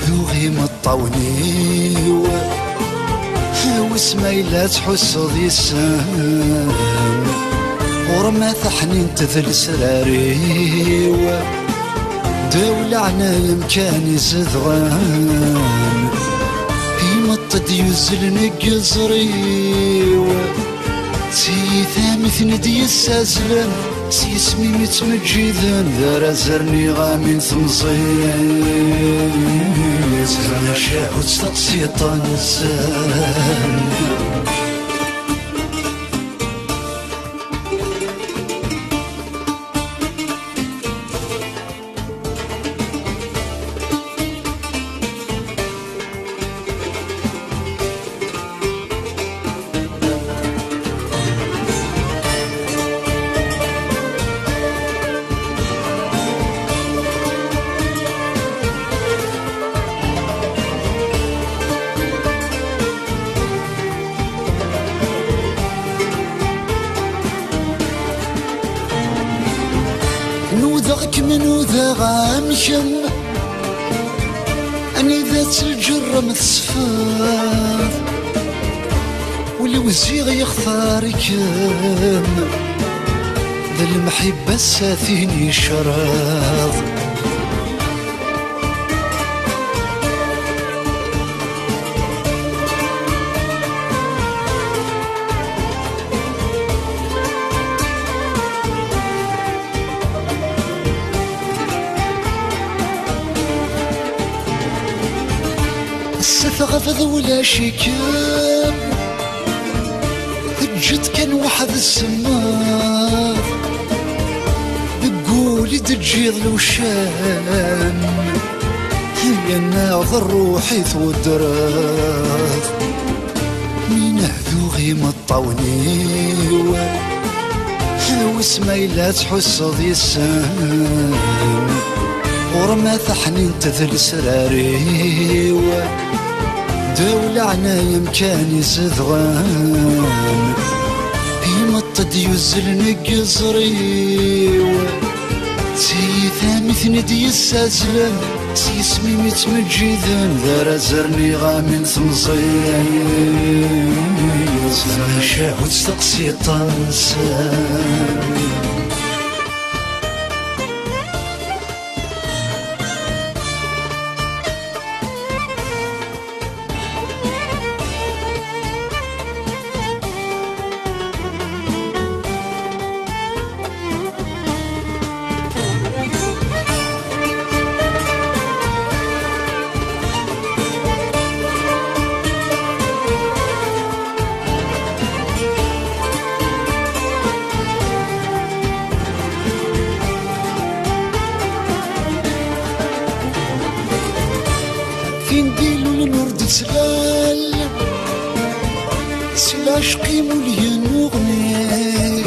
ذوغي مطاوني واسمي لا تحس ذي السام ورما ثحنين تذل سراري دولة عنايا مكاني زدغان يمطد يزل نقزري سي ثامث ندي السازلم سي اسمي متمجذن ذا زرني غامين ثمصين زرنا شاهد تقصي طنسان نوذغك من وذغ امشم اني ذات الجرة مثصفاض والوزيغ يختارك ذا المحبة ساثيني شراض ستغفظ ولا شكام جد كان واحد السمار بقولي تجيض لو شام هي ناظر روحي ودراث مين هذوغي مطاوني واسمي لا تحس ذي السام ورما ثحنين تذل سراري دولة عنايا مكاني زدغان يمطد يزل نقزري سي ثامث ندي السازلم سي اسمي متمجذن ذا زرني غامين ثمصين زرنا شاهد تقصي طنسان فين ديلو النور تسلال سلاشقي مليان وغني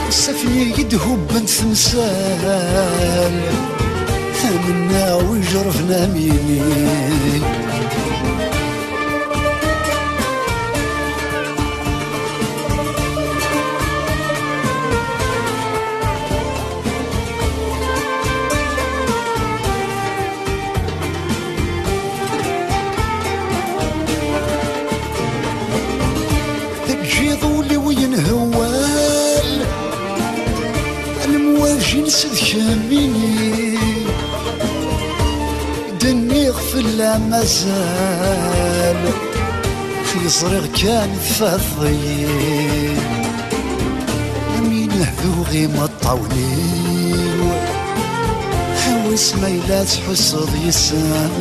سفني يدهب بنت ثمسال منا وجرفنا ميني جيضولي وينهوال المواجين سذكاميني دني غفل لا مازال في صريغ كان فضي مين هذوغي مطاوني واسمي لا تحس ذي سام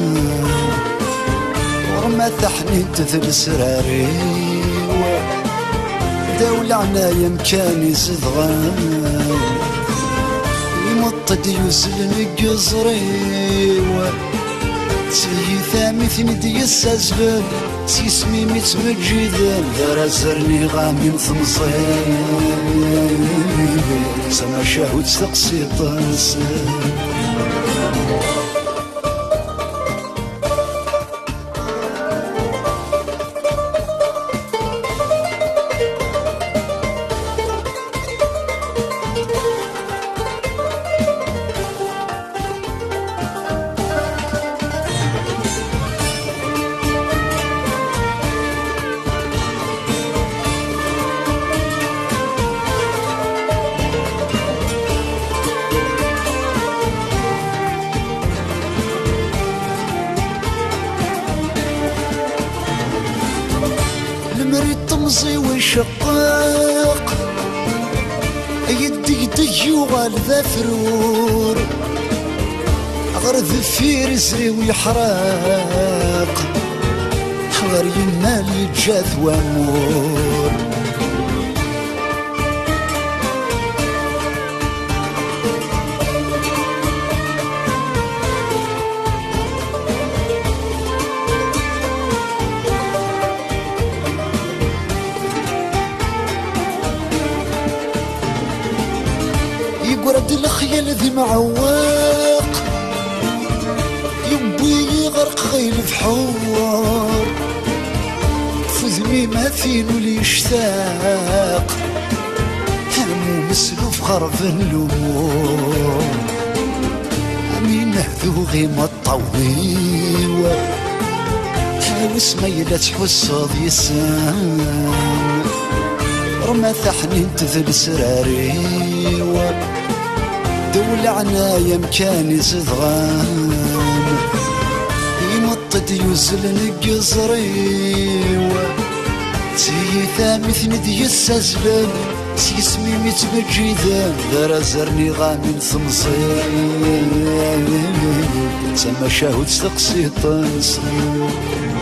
ورما ثحنين تذل سراري دولة عنايا مكاني زدغان يمطد يزل نقزري سي ثامث ندي السازلم سي اسمي متمجذن ذا زرني غامين ثمصين سما شاهد تقصي طنسان ثمزي ويشقق يدي يغال ذا فرور غير ذفير زري ويحرق غير ينال يتجاذ وامور يقرد الخيال ذي معواق يبي يغرق غيل بحوار فذمي ما فين ولي يشتاق همو مسلوف خرف الامور امين هذو غيما الطويل حاوس ما يلا تحوص يسان رمى ثحنين تذل سراري دول عنايا مكاني زدغان يمطد يوزل نقزري سيثا مثل دي السزلم سيسمي متمجدا دار زرني غامل ثمصي سما شاهد تقسيط نصير